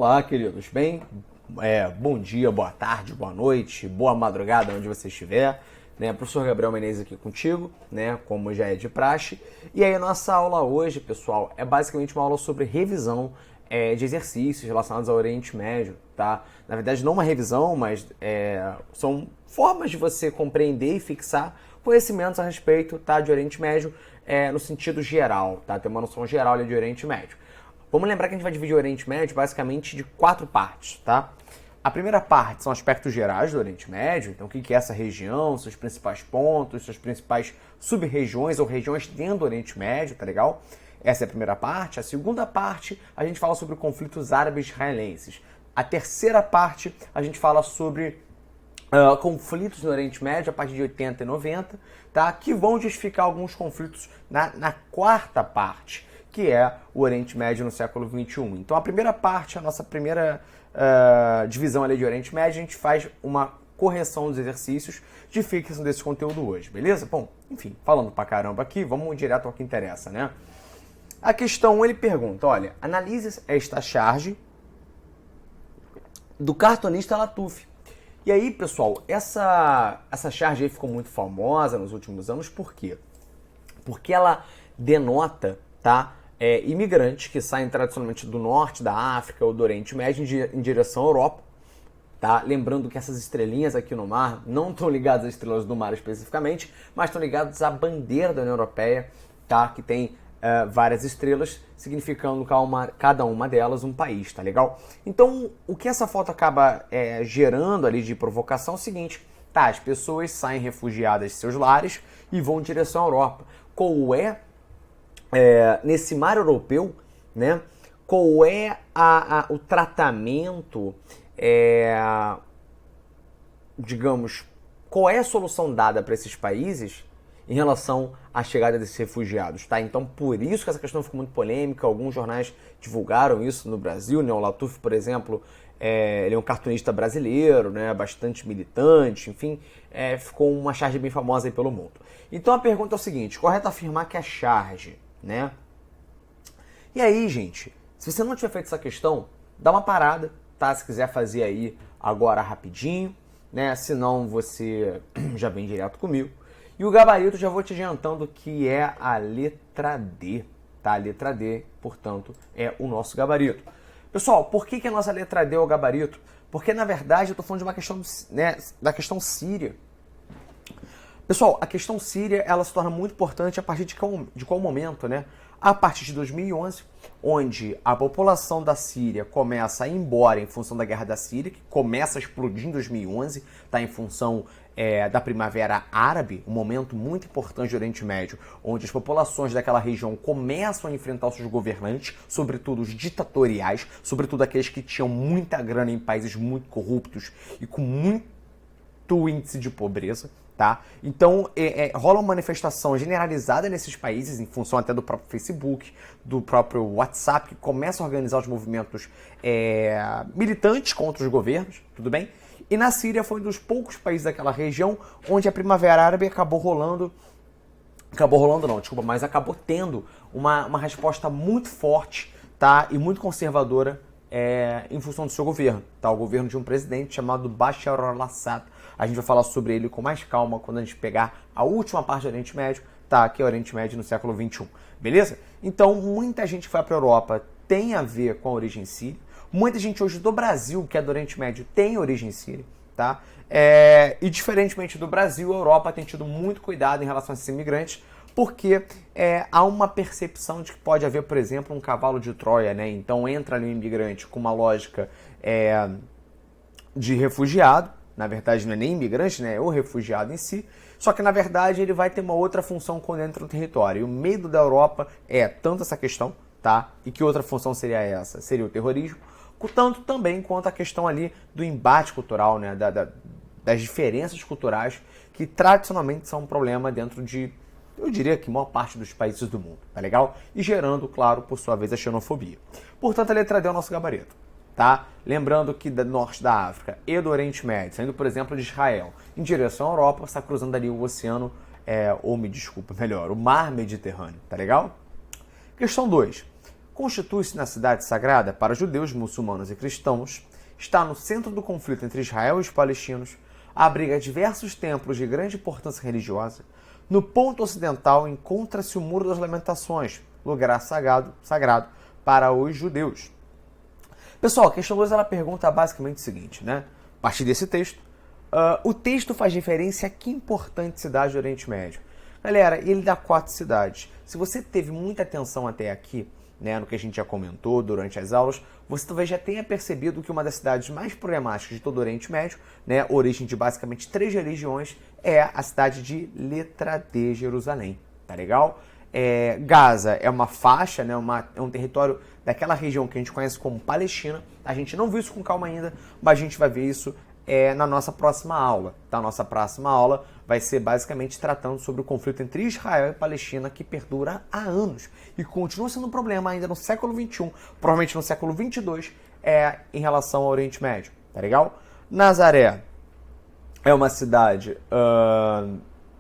Olá, queridos. Bem, bom dia, boa tarde, boa noite, boa madrugada, onde você estiver. Professor Gabriel Menezes aqui contigo, como já é de praxe. E aí a nossa aula hoje, pessoal, é basicamente uma aula sobre revisão de exercícios relacionados ao Oriente Médio, tá? Na verdade, não uma revisão, mas são formas de você compreender e fixar conhecimentos a respeito, tá, de Oriente Médio no sentido geral, tá? Ter uma noção geral ali de Oriente Médio. Vamos lembrar que a gente vai dividir o Oriente Médio basicamente de 4 partes, tá? A primeira parte são aspectos gerais do Oriente Médio, então o que é essa região, seus principais pontos, suas principais sub-regiões ou regiões dentro do Oriente Médio, tá legal? Essa é a primeira parte. A segunda parte, a gente fala sobre conflitos árabes-israelenses. A terceira parte, a gente fala sobre conflitos no Oriente Médio a partir de 80 e 90, tá? Que vão justificar alguns conflitos na quarta parte, que é o Oriente Médio no século XXI. Então a primeira parte, a nossa primeira divisão ali de Oriente Médio, a gente faz uma correção dos exercícios de fixação desse conteúdo hoje, beleza? Bom, enfim, falando pra caramba aqui, vamos direto ao que interessa, né? A questão 1, ele pergunta, olha, analise esta charge do cartunista Latuf. E aí, pessoal, essa charge aí ficou muito famosa nos últimos anos, por quê? Porque ela denota, tá, imigrantes que saem tradicionalmente do norte da África ou do Oriente Médio em direção à Europa, tá? Lembrando que essas estrelinhas aqui no mar não estão ligadas às estrelas do mar especificamente, mas estão ligadas à bandeira da União Europeia, tá? Que tem várias estrelas, significando cada uma delas um país, tá legal? Então, o que essa foto acaba gerando ali de provocação é o seguinte, tá? As pessoas saem refugiadas de seus lares e vão em direção à Europa. Qual é nesse mar europeu, né? Qual é o tratamento, digamos, qual é a solução dada para esses países em relação à chegada desses refugiados, tá? Então, por isso que essa questão ficou muito polêmica, alguns jornais divulgaram isso no Brasil, né? O Latuf, por exemplo, ele é um cartunista brasileiro, né? Bastante militante, enfim, ficou uma charge bem famosa aí pelo mundo. Então, a pergunta é o seguinte, correto afirmar que a charge, né? E aí, gente, se você não tiver feito essa questão, dá uma parada, tá? Se quiser fazer aí agora rapidinho, né? Senão você já vem direto comigo. E o gabarito já vou te adiantando que é a letra D, tá? A letra D, portanto, é o nosso gabarito. Pessoal, por que a nossa letra D é o gabarito? Porque, na verdade, eu tô falando de uma questão, né, da questão síria. Pessoal, a questão síria, ela se torna muito importante a partir de qual momento, né? A partir de 2011, onde a população da Síria começa a ir embora em função da guerra da Síria, que começa a explodir em 2011, tá? Em função da Primavera Árabe, um momento muito importante do Oriente Médio, onde as populações daquela região começam a enfrentar os seus governantes, sobretudo os ditatoriais, sobretudo aqueles que tinham muita grana em países muito corruptos e com muito índice de pobreza. Tá? Então, rola uma manifestação generalizada nesses países, em função até do próprio Facebook, do próprio WhatsApp, que começa a organizar os movimentos militantes contra os governos, tudo bem? E na Síria foi um dos poucos países daquela região onde a Primavera Árabe acabou tendo uma resposta muito forte, tá? E muito conservadora em função do seu governo, tá? O governo de um presidente chamado Bashar al-Assad. A gente vai falar sobre ele com mais calma quando a gente pegar a última parte do Oriente Médio, tá? Que é o Oriente Médio no século XXI, beleza? Então, muita gente que foi para a Europa tem a ver com a origem síria. Muita gente hoje do Brasil, que é do Oriente Médio, tem origem síria, tá? E diferentemente do Brasil, a Europa tem tido muito cuidado em relação a esses imigrantes, porque há uma percepção de que pode haver, por exemplo, um cavalo de Troia, né? Então entra ali um imigrante com uma lógica de refugiado, na verdade não é nem imigrante, né? É o refugiado em si, só que na verdade ele vai ter uma outra função quando entra no território. E o medo da Europa é tanto essa questão, tá? E que outra função seria essa? Seria o terrorismo, tanto também quanto a questão ali do embate cultural, né? Das diferenças culturais que tradicionalmente são um problema dentro de, eu diria que a maior parte dos países do mundo, tá legal? E gerando, claro, por sua vez, a xenofobia. Portanto, a letra D é o nosso gabarito, tá? Lembrando que do norte da África e do Oriente Médio, saindo, por exemplo, de Israel, em direção à Europa, está cruzando ali o oceano, o mar Mediterrâneo, tá legal? Questão 2. constitui-se na cidade sagrada para judeus, muçulmanos e cristãos, está no centro do conflito entre Israel e os palestinos, abriga diversos templos de grande importância religiosa. No ponto ocidental encontra-se o Muro das Lamentações, lugar sagrado para os judeus. Pessoal, a questão 2 ela pergunta basicamente o seguinte, né? A partir desse texto, o texto faz referência a que importante cidade do Oriente Médio? Galera, ele dá 4 cidades. Se você teve muita atenção até aqui, né, no que a gente já comentou durante as aulas, você talvez já tenha percebido que uma das cidades mais problemáticas de todo o Oriente Médio, né, origem de basicamente 3 religiões, é a cidade de letra D, Jerusalém. Tá legal? Gaza é uma faixa, né, é um território daquela região que a gente conhece como Palestina. A gente não viu isso com calma ainda, mas a gente vai ver isso na nossa próxima aula. Tá? A nossa próxima aula vai ser basicamente tratando sobre o conflito entre Israel e Palestina, que perdura há anos e continua sendo um problema ainda no século XXI, provavelmente no século XXII, em relação ao Oriente Médio. Tá legal? Nazaré é uma cidade,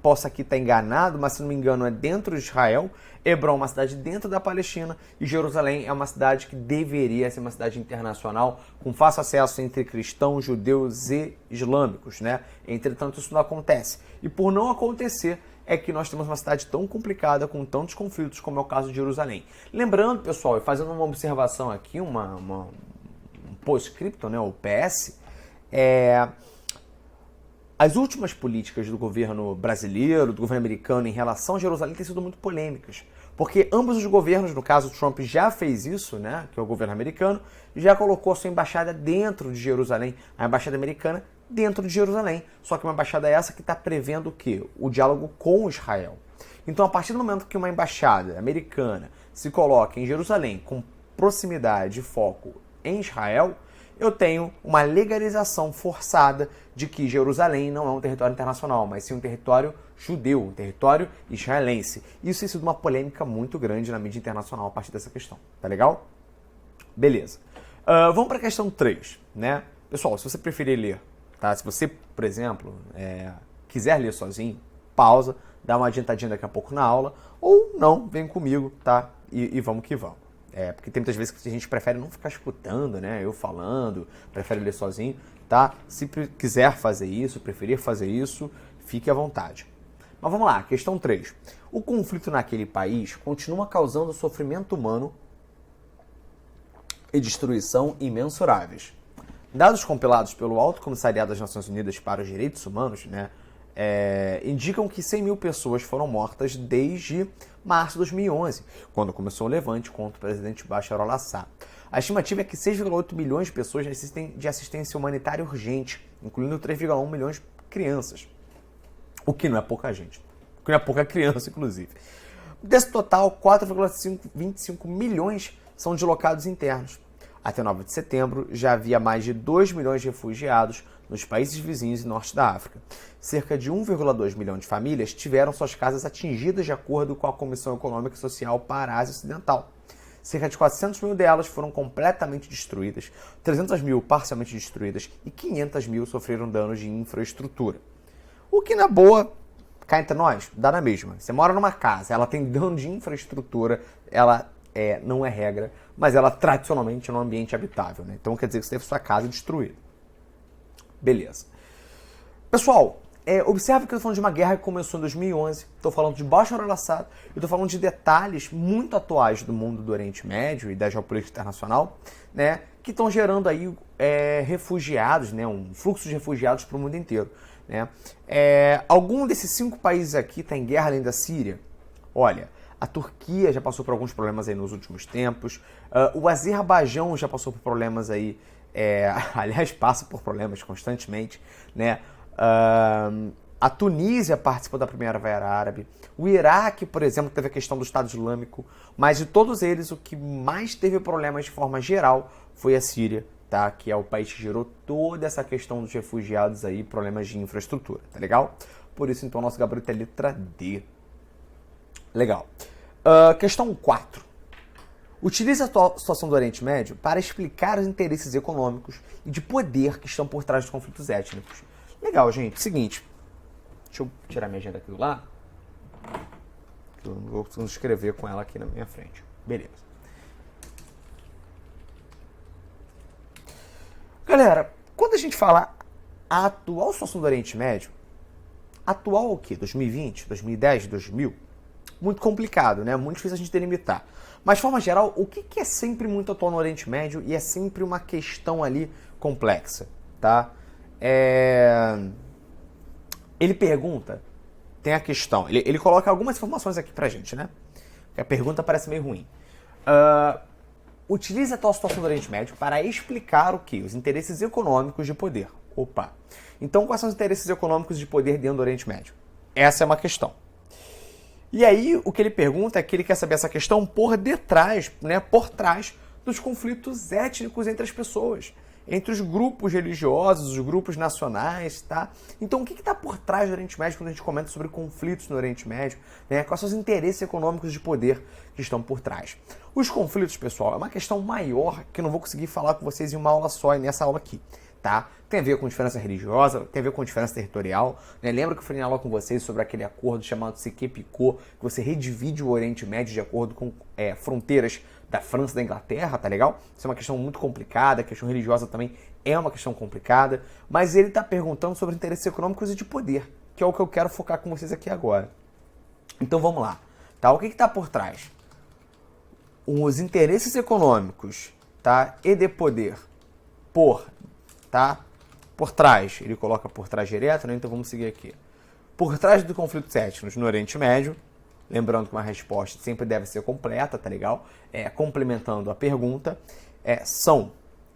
posso aqui estar enganado, mas se não me engano é dentro de Israel. Hebron é uma cidade dentro da Palestina e Jerusalém é uma cidade que deveria ser uma cidade internacional com fácil acesso entre cristãos, judeus e islâmicos, né? Entretanto, isso não acontece. E por não acontecer é que nós temos uma cidade tão complicada, com tantos conflitos, como é o caso de Jerusalém. Lembrando, pessoal, e fazendo uma observação aqui, um post-scriptum, né, o PS, as últimas políticas do governo brasileiro, do governo americano em relação a Jerusalém têm sido muito polêmicas. Porque ambos os governos, no caso Trump já fez isso, né, que é o governo americano, já colocou a sua embaixada dentro de Jerusalém, a embaixada americana dentro de Jerusalém. Só que uma embaixada essa que está prevendo o quê? O diálogo com Israel. Então, a partir do momento que uma embaixada americana se coloca em Jerusalém com proximidade e foco em Israel, eu tenho uma legalização forçada de que Jerusalém não é um território internacional, mas sim um território judeu, um território israelense. Isso tem sido uma polêmica muito grande na mídia internacional a partir dessa questão. Tá legal? Beleza. Vamos para a questão 3, né? Pessoal, se você preferir ler, tá? Se você, por exemplo, quiser ler sozinho, pausa, dá uma adiantadinha daqui a pouco na aula, ou não, vem comigo, tá? E vamos que vamos. Porque tem muitas vezes que a gente prefere não ficar escutando, né? Eu falando, prefere ler sozinho, tá? Se quiser fazer isso, preferir fazer isso, fique à vontade. Mas vamos lá, questão 3. O conflito naquele país continua causando sofrimento humano e destruição imensuráveis. Dados compilados pelo Alto Comissariado das Nações Unidas para os Direitos Humanos, né, indicam que 100 mil pessoas foram mortas desde março de 2011, quando começou o levante contra o presidente Bashar al-Assad. A estimativa é que 6,8 milhões de pessoas necessitem de assistência humanitária urgente, incluindo 3,1 milhões de crianças. O que não é pouca gente. O que não é pouca criança, inclusive. Desse total, 4,25 milhões são deslocados internos. Até 9 de setembro, já havia mais de 2 milhões de refugiados nos países vizinhos e norte da África. Cerca de 1,2 milhão de famílias tiveram suas casas atingidas de acordo com a Comissão Econômica e Social para a Ásia Ocidental. Cerca de 400 mil delas foram completamente destruídas, 300 mil parcialmente destruídas e 500 mil sofreram danos de infraestrutura. O que, na boa, cá entre nós, dá na mesma. Você mora numa casa, ela tem dano de infraestrutura, ela não é regra, mas ela tradicionalmente é um ambiente habitável, né? Então quer dizer que você teve sua casa destruída. Beleza. Pessoal, observe que eu estou falando de uma guerra que começou em 2011, estou falando de Bashar al-Assad, eu estou falando de detalhes muito atuais do mundo do Oriente Médio e da geopolítica internacional, né, que estão gerando aí refugiados, né, um fluxo de refugiados para o mundo inteiro. Né? Algum desses 5 países aqui está em guerra além da Síria? Olha, a Turquia já passou por alguns problemas aí nos últimos tempos, o Azerbaijão já passou por problemas aí, aliás, passa por problemas constantemente, né? A Tunísia participou da Primavera Árabe, o Iraque, por exemplo, teve a questão do Estado Islâmico, mas de todos eles, o que mais teve problemas de forma geral foi a Síria, tá? Que é o país que gerou toda essa questão dos refugiados aí, problemas de infraestrutura, tá legal? Por isso, então, nosso gabarito é letra D. Legal. Questão 4. Utilize a situação do Oriente Médio para explicar os interesses econômicos e de poder que estão por trás dos conflitos étnicos. Legal, gente. Seguinte. Deixa eu tirar minha agenda aqui do lado. Eu não vou escrever com ela aqui na minha frente. Beleza. Galera, quando a gente fala a atual situação do Oriente Médio, atual o quê? 2020, 2010, 2000? Muito complicado, né? Muito difícil a gente delimitar. Mas, de forma geral, o que é sempre muito atual no Oriente Médio e é sempre uma questão ali complexa, tá? Ele pergunta, tem a questão, ele coloca algumas informações aqui pra gente, né? A pergunta parece meio ruim. Utilize a atual situação do Oriente Médio para explicar o quê? Os interesses econômicos de poder. Opa! Então, quais são os interesses econômicos de poder dentro do Oriente Médio? Essa é uma questão. E aí, o que ele pergunta é que ele quer saber essa questão por detrás, né, por trás dos conflitos étnicos entre as pessoas, entre os grupos religiosos, os grupos nacionais, tá? Então, o que está por trás do Oriente Médio quando a gente comenta sobre conflitos no Oriente Médio, né? Quais são os interesses econômicos de poder que estão por trás? Os conflitos, pessoal, é uma questão maior que eu não vou conseguir falar com vocês em uma aula só, nessa aula aqui. Tá? Tem a ver com diferença religiosa, tem a ver com diferença territorial. Né? Lembra que eu falei na aula com vocês sobre aquele acordo chamado Siquê-Picot, que você redivide o Oriente Médio de acordo com fronteiras da França e da Inglaterra, tá legal? Isso é uma questão muito complicada, a questão religiosa também é uma questão complicada, mas ele está perguntando sobre interesses econômicos e de poder, que é o que eu quero focar com vocês aqui agora. Então vamos lá. Tá? O que está por trás? Os interesses econômicos, tá? E de poder por trás, ele coloca por trás direto, né? Então vamos seguir aqui. Por trás do conflitos étnicos no Oriente Médio, lembrando que uma resposta sempre deve ser completa, tá legal? Complementando a pergunta,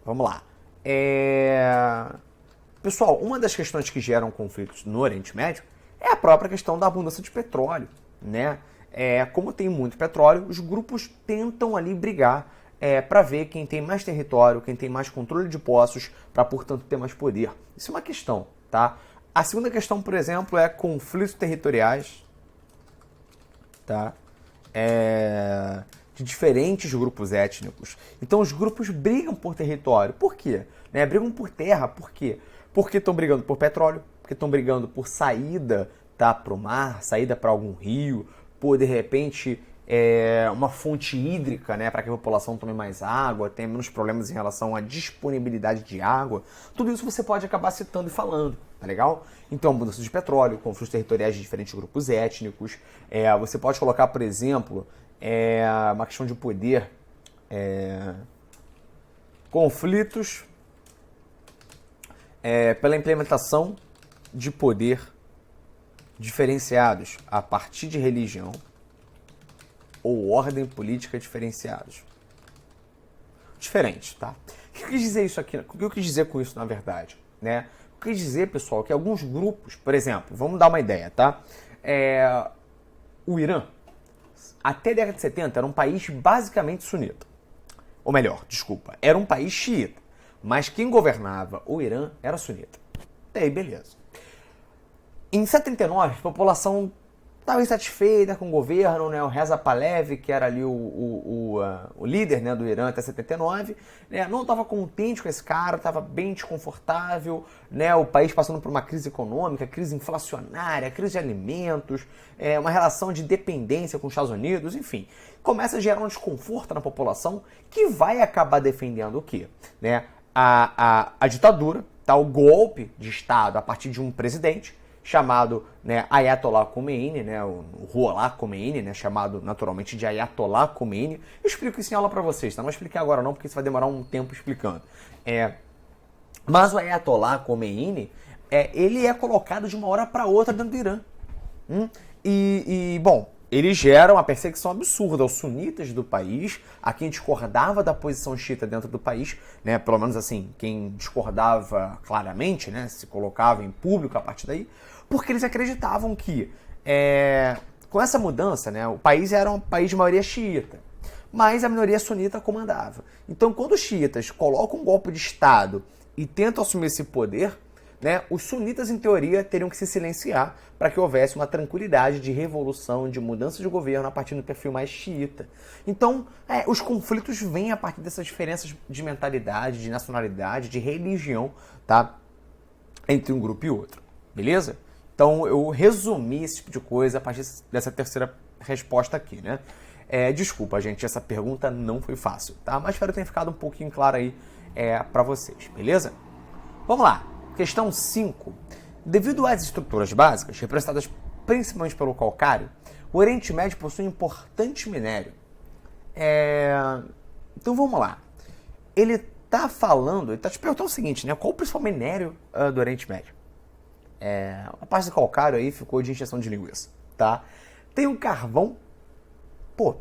vamos lá. Pessoal, uma das questões que geram conflitos no Oriente Médio é a própria questão da abundância de petróleo, né? Como tem muito petróleo, os grupos tentam ali brigar para ver quem tem mais território, quem tem mais controle de poços, para, portanto, ter mais poder. Isso é uma questão, tá? A segunda questão, por exemplo, é conflitos territoriais, tá? De diferentes grupos étnicos. Então, os grupos brigam por território. Por quê? Brigam por terra. Por quê? Porque estão brigando por petróleo, porque estão brigando por saída, tá, para o mar, saída para algum rio, por, de repente, uma fonte hídrica, né, para que a população tome mais água, tenha menos problemas em relação à disponibilidade de água. Tudo isso você pode acabar citando e falando, tá legal? Então, mudança de petróleo, conflitos territoriais de diferentes grupos étnicos. Você pode colocar, por exemplo, uma questão de poder, conflitos pela implementação de poder diferenciados a partir de religião ou ordem política diferenciados. Diferente, tá? O que eu quis dizer isso aqui? O que eu quis dizer com isso, na verdade? Né? Eu quis dizer, pessoal, que alguns grupos, por exemplo, vamos dar uma ideia, tá? O Irã, até a década de 70, era um país basicamente sunita. Ou melhor, desculpa, era um país xiita. Mas quem governava o Irã era sunita. Daí, beleza. Em 79, a população estava insatisfeita com o governo, né? O Reza Pahlavi, que era ali o líder, né, do Irã até 79, né? Não estava contente com esse cara, estava bem desconfortável, né? O país passando por uma crise econômica, crise inflacionária, crise de alimentos, uma relação de dependência com os Estados Unidos, enfim. Começa a gerar um desconforto na população que vai acabar defendendo o quê? Né? A ditadura, tá? O golpe de Estado a partir de um presidente, chamado, né, Ayatollah Khomeini, né, o Ruhollah Khomeini, né, chamado naturalmente de Ayatollah Khomeini. Eu explico isso em aula para vocês, tá? Não vou explicar agora não, porque isso vai demorar um tempo explicando. Mas o Ayatollah Khomeini, ele é colocado de uma hora para outra dentro do Irã. Bom, ele gera uma perseguição absurda aos sunitas do país, a quem discordava da posição xiita dentro do país, né, pelo menos assim, quem discordava claramente, né, se colocava em público a partir daí, porque eles acreditavam que com essa mudança, né, o país era um país de maioria xiita, mas a minoria sunita comandava. Então, quando os xiitas colocam um golpe de Estado e tentam assumir esse poder, né, os sunitas, em teoria, teriam que se silenciar para que houvesse uma tranquilidade de revolução, de mudança de governo a partir do perfil mais xiita. Então, os conflitos vêm a partir dessas diferenças de mentalidade, de nacionalidade, de religião, tá, entre um grupo e outro. Beleza? Então, eu resumi esse tipo de coisa a partir dessa terceira resposta aqui, né? Desculpa, gente, essa pergunta não foi fácil, tá? Mas espero que tenha ficado um pouquinho claro aí para vocês, beleza? Vamos lá. Questão 5. Devido às estruturas básicas, representadas principalmente pelo calcário, o Oriente Médio possui um importante minério. Então vamos lá. Ele está te perguntando o seguinte, né? Qual o principal minério do Oriente Médio? A parte do calcário aí ficou de injeção de linguiça, tá? Tem o carvão. Pô,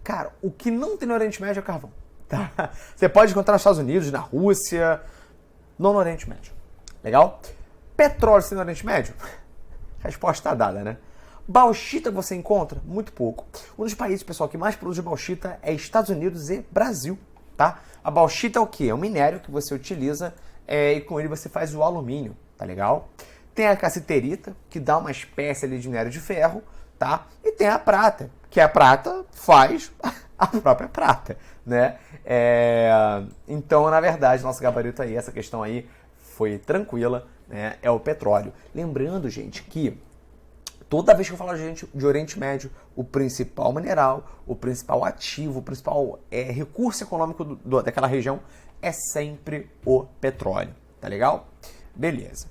cara, o que não tem no Oriente Médio é carvão, tá? Você pode encontrar nos Estados Unidos, na Rússia, não no Oriente Médio. Legal? Petróleo tem no Oriente Médio? Resposta está dada, né? Bauxita você encontra? Muito pouco. Um dos países, pessoal, que mais produz bauxita é Estados Unidos e Brasil, tá? A bauxita é o quê? É um minério que você utiliza e com ele você faz o alumínio, tá legal? Tem a cassiterita, que dá uma espécie ali de minério de ferro, tá? E tem a prata, que a prata faz a própria prata, né? Então, na verdade, nosso gabarito aí, essa questão aí foi tranquila, né? É o petróleo. Lembrando, gente, que toda vez que eu falo de Oriente Médio, o principal mineral, o principal ativo, o principal recurso econômico daquela região é sempre o petróleo, tá legal? Beleza.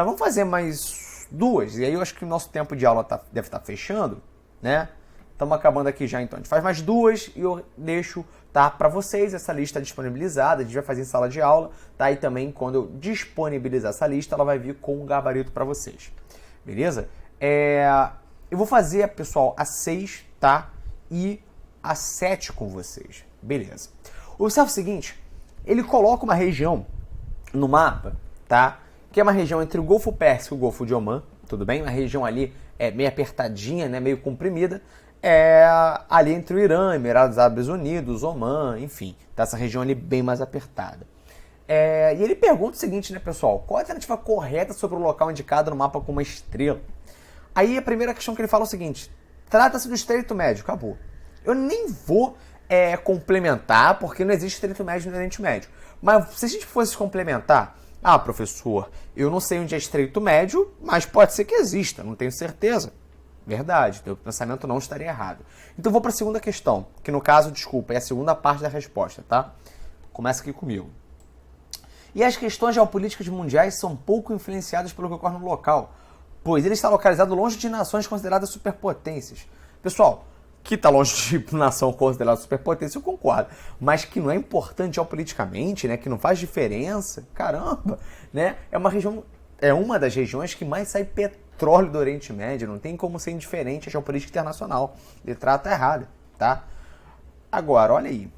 Vamos fazer mais duas, e aí eu acho que o nosso tempo de aula deve estar fechando, né? Estamos acabando aqui já, então. A gente faz mais duas e eu deixo, tá, para vocês essa lista disponibilizada. A gente vai fazer em sala de aula, tá? E também quando eu disponibilizar essa lista, ela vai vir com um gabarito para vocês. Beleza? Eu vou fazer, pessoal, a 6, tá? E a 7 com vocês. Beleza. Observe o seguinte, ele coloca uma região no mapa, tá? Que é uma região entre o Golfo Pérsico e o Golfo de Omã, tudo bem? Uma região ali meio apertadinha, né? Meio comprimida. Ali entre o Irã, Emirados Árabes Unidos, Omã, enfim. Tá essa região ali bem mais apertada. E ele pergunta o seguinte, né, pessoal? Qual a alternativa correta sobre o local indicado no mapa com uma estrela? Aí a primeira questão que ele fala é o seguinte, trata-se do Estreito Médio, acabou. Eu nem vou complementar, porque não existe Estreito Médio no Oriente Médio. Mas se a gente fosse complementar, professor, eu não sei onde é Estreito Médio, mas pode ser que exista, não tenho certeza. Verdade, teu pensamento não estaria errado. Então vou para a segunda questão, que no caso, desculpa, é a segunda parte da resposta, tá? Começa aqui comigo. E as questões geopolíticas mundiais são pouco influenciadas pelo que ocorre no local, pois ele está localizado longe de nações consideradas superpotências. Pessoal, que está longe de nação considerada superpotência, eu concordo, mas que não é importante geopoliticamente, né, que não faz diferença, caramba, né, é uma das regiões que mais sai petróleo do Oriente Médio, não tem como ser indiferente à geopolítica internacional. Ele trata errado, tá? Agora, olha aí.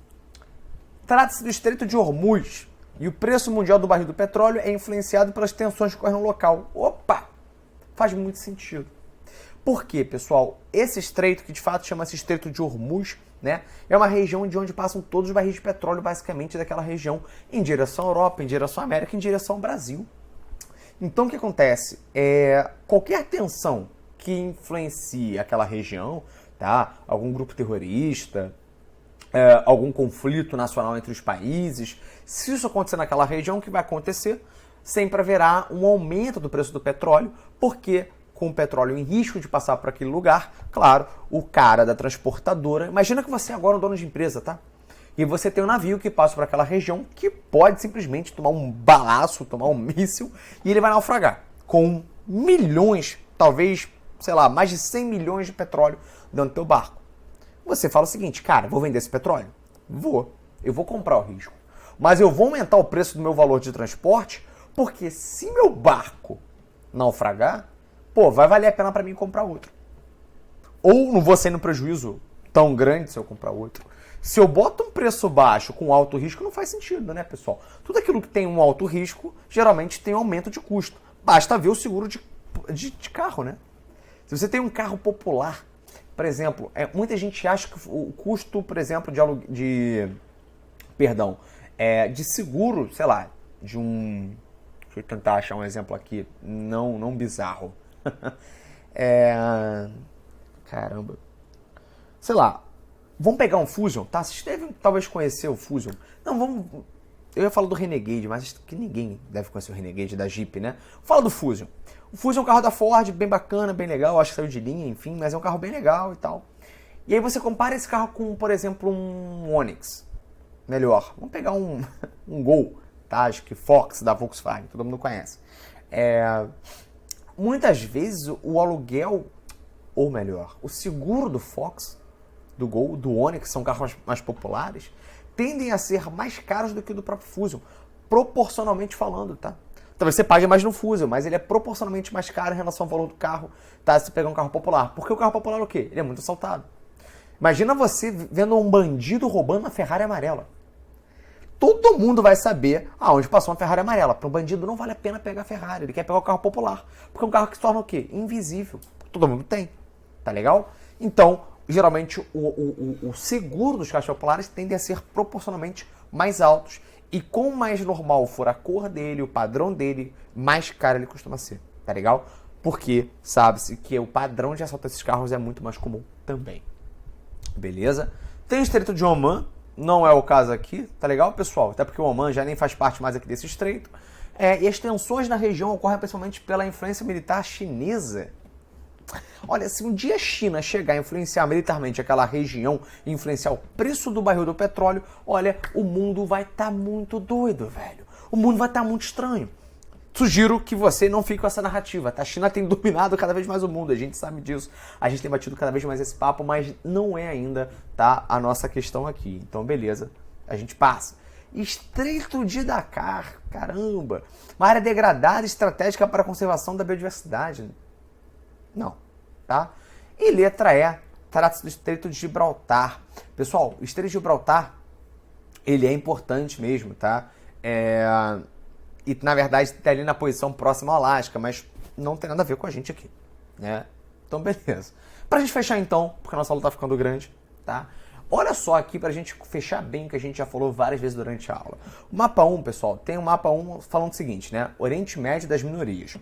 Trata-se do Estreito de Hormuz e o preço mundial do barril do petróleo é influenciado pelas tensões que ocorrem no local. Opa! Faz muito sentido. Por quê, pessoal? Esse estreito, que de fato chama-se Estreito de Hormuz, né, é uma região de onde passam todos os barris de petróleo, basicamente, daquela região, em direção à Europa, em direção à América, em direção ao Brasil. Então, o que acontece? Qualquer tensão que influencie aquela região, tá? Algum grupo terrorista, algum conflito nacional entre os países, se isso acontecer naquela região, o que vai acontecer? Sempre haverá um aumento do preço do petróleo, porque com o petróleo em risco de passar por aquele lugar, claro, o cara da transportadora... Imagina que você agora é um dono de empresa, tá? E você tem um navio que passa por aquela região que pode simplesmente tomar um balaço, tomar um míssil, e ele vai naufragar com milhões, talvez, sei lá, mais de 100 milhões de petróleo dentro do teu barco. Você fala o seguinte, cara, vou vender esse petróleo? Eu vou comprar o risco. Mas eu vou aumentar o preço do meu valor de transporte, porque se meu barco naufragar, vai valer a pena para mim comprar outro. Ou não vou sair no prejuízo tão grande se eu comprar outro. Se eu boto um preço baixo com alto risco, não faz sentido, né, pessoal? Tudo aquilo que tem um alto risco, geralmente tem um aumento de custo. Basta ver o seguro de carro, né? Se você tem um carro popular, por exemplo, muita gente acha que o custo, por exemplo, de seguro, sei lá, de um... Deixa eu tentar achar um exemplo aqui, não bizarro. Caramba. Sei lá, vamos pegar um Fusion, tá? Vocês devem talvez conhecer o Fusion. Eu ia falar do Renegade, mas acho que ninguém deve conhecer o Renegade da Jeep, né? Fala do Fusion. O Fusion é um carro da Ford, bem bacana, bem legal, acho que saiu de linha, enfim, mas é um carro bem legal e tal. E aí você compara esse carro com, por exemplo, um Onix. Melhor, vamos pegar um Gol, tá? Acho que Fox, da Volkswagen, todo mundo conhece. Muitas vezes o aluguel, ou melhor, o seguro do Fox, do Gol, do Onix, que são carros mais populares, tendem a ser mais caros do que o do próprio Fusion, proporcionalmente falando, tá? Talvez você pague mais no Fusion, mas ele é proporcionalmente mais caro em relação ao valor do carro, tá? Se pegar um carro popular. Porque o carro popular é o quê? Ele é muito assaltado. Imagina você vendo um bandido roubando uma Ferrari amarela. Todo mundo vai saber aonde passou uma Ferrari amarela. Para um bandido não vale a pena pegar a Ferrari, ele quer pegar o carro popular. Porque é um carro que se torna o quê? Invisível. Todo mundo tem. Tá legal? Então, geralmente, o seguro dos carros populares tende a ser proporcionalmente mais altos. E quanto mais normal for a cor dele, o padrão dele, mais caro ele costuma ser. Tá legal? Porque sabe-se que o padrão de assalto desses carros é muito mais comum também. Beleza? Tem o Estreito de Oman, não é o caso aqui, tá legal, pessoal? Até porque o Oman já nem faz parte mais aqui desse estreito. E as tensões na região ocorrem principalmente pela influência militar chinesa. Olha, se um dia a China chegar a influenciar militarmente aquela região, influenciar o preço do barril do petróleo, olha, o mundo vai estar muito doido, velho. O mundo vai estar muito estranho. Sugiro que você não fique com essa narrativa, tá? A China tem dominado cada vez mais o mundo, a gente sabe disso. A gente tem batido cada vez mais esse papo, mas não é ainda, tá, a nossa questão aqui. Então, beleza, a gente passa. Estreito de Dakar, caramba. Uma área degradada estratégica para a conservação da biodiversidade. Não, tá? E letra E, trata-se do Estreito de Gibraltar. Pessoal, o Estreito de Gibraltar, ele é importante mesmo, tá? E, na verdade, está ali na posição próxima ao Alasca, mas não tem nada a ver com a gente aqui, né? Então, beleza. Pra gente fechar, então, porque a nossa aula tá ficando grande, tá? Olha só aqui pra gente fechar bem, que a gente já falou várias vezes durante a aula. O mapa 1, pessoal, tem o mapa 1 falando o seguinte, né? Oriente Médio das minorias.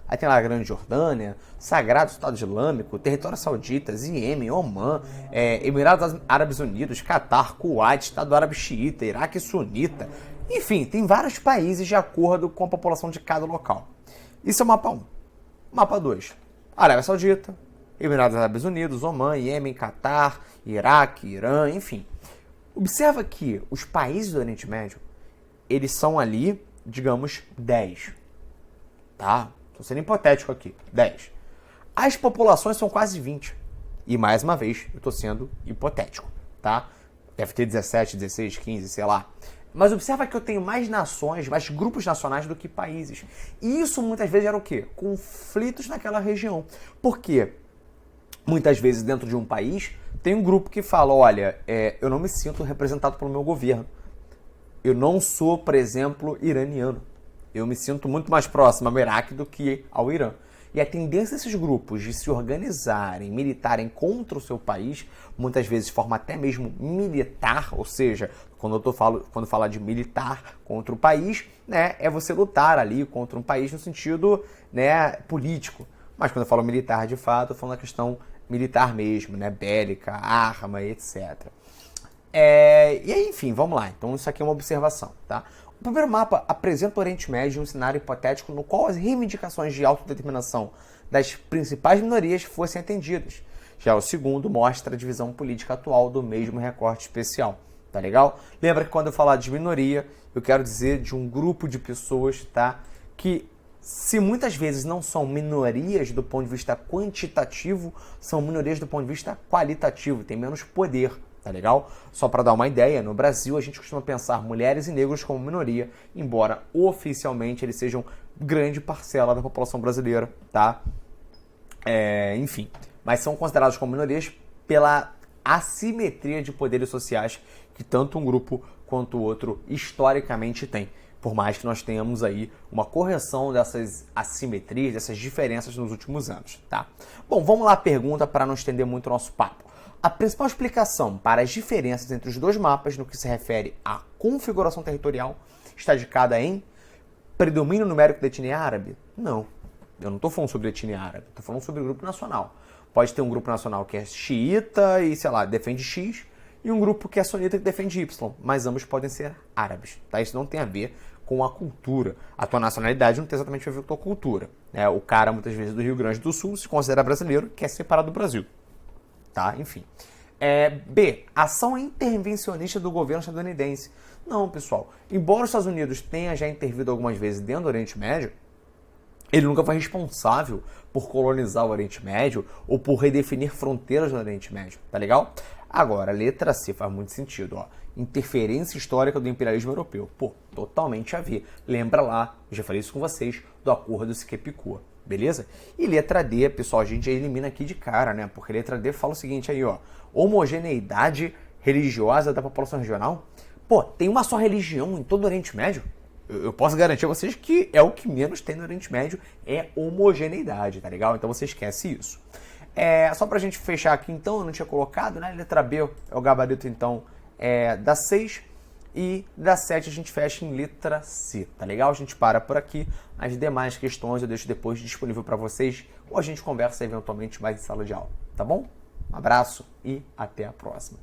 Aí tem lá a Grande Jordânia, Sagrado Estado Islâmico, Território Saudita, Iêmen, Omã, Emirados Árabes Unidos, Catar, Kuwait, Estado Árabe Xiita, Iraque Sunita. Enfim, tem vários países de acordo com a população de cada local. Isso é o mapa 1. Mapa 2. Arábia Saudita, Emirados Árabes Unidos, Omã, Iêmen, Catar, Iraque, Irã, enfim. Observa que os países do Oriente Médio, eles são ali, digamos, 10. Tá? Estou sendo hipotético aqui. 10. As populações são quase 20. E, mais uma vez, eu estou sendo hipotético. Tá? Deve ter 17, 16, 15, sei lá. Mas observa que eu tenho mais nações, mais grupos nacionais do que países. E isso muitas vezes era o quê? Conflitos naquela região. Por quê? Muitas vezes dentro de um país tem um grupo que fala, olha, eu não me sinto representado pelo meu governo. Eu não sou, por exemplo, iraniano. Eu me sinto muito mais próximo ao Iraque do que ao Irã. E a tendência desses grupos de se organizarem, militarem contra o seu país, muitas vezes de forma até mesmo militar, ou seja, quando fala de militar contra o país, né, é você lutar ali contra um país no sentido, né, político. Mas quando eu falo militar, de fato, eu falo na questão militar mesmo, né, bélica, arma, etc. E aí, enfim, vamos lá. Então isso aqui é uma observação, tá? O primeiro mapa apresenta o Oriente Médio em um cenário hipotético no qual as reivindicações de autodeterminação das principais minorias fossem atendidas. Já o segundo mostra a divisão política atual do mesmo recorte especial. Tá legal? Lembra que quando eu falar de minoria, eu quero dizer de um grupo de pessoas, tá? Que, se muitas vezes não são minorias do ponto de vista quantitativo, são minorias do ponto de vista qualitativo, tem menos poder. Tá legal? Só para dar uma ideia, no Brasil a gente costuma pensar mulheres e negros como minoria, embora oficialmente eles sejam grande parcela da população brasileira, tá? Enfim, mas são considerados como minorias pela assimetria de poderes sociais que tanto um grupo quanto o outro historicamente tem. Por mais que nós tenhamos aí uma correção dessas assimetrias, dessas diferenças nos últimos anos, tá? Bom, vamos lá à pergunta para não estender muito o nosso papo. A principal explicação para as diferenças entre os dois mapas no que se refere à configuração territorial está indicada em predomínio numérico da etnia árabe? Não, eu não estou falando sobre etnia árabe, estou falando sobre o grupo nacional. Pode ter um grupo nacional que é xiita e, sei lá, defende X, e um grupo que é sunita que defende Y, mas ambos podem ser árabes, tá? Isso não tem a ver com a cultura. A tua nacionalidade não tem exatamente a ver com a tua cultura, né? O cara, muitas vezes, do Rio Grande do Sul se considera brasileiro, quer se separar do Brasil. Tá? Enfim. B. Ação intervencionista do governo estadunidense. Não, pessoal. Embora os Estados Unidos tenha já intervido algumas vezes dentro do Oriente Médio, ele nunca foi responsável por colonizar o Oriente Médio ou por redefinir fronteiras no Oriente Médio, tá legal? Agora, a letra C faz muito sentido, ó. Interferência histórica do imperialismo europeu. Pô, totalmente a ver. Lembra lá, eu já falei isso com vocês, do acordo Sykes-Picot, beleza? E letra D, pessoal, a gente já elimina aqui de cara, né? Porque letra D fala o seguinte aí, ó. Homogeneidade religiosa da população regional. Pô, tem uma só religião em todo o Oriente Médio? Eu posso garantir a vocês que é o que menos tem no Oriente Médio, é homogeneidade, tá legal? Então você esquece isso. Só pra gente fechar aqui então, eu não tinha colocado, né? Letra B é o gabarito então da 6 e da 7 a gente fecha em letra C, tá legal? A gente para por aqui, as demais questões eu deixo depois disponível para vocês ou a gente conversa eventualmente mais em sala de aula, tá bom? Um abraço e até a próxima.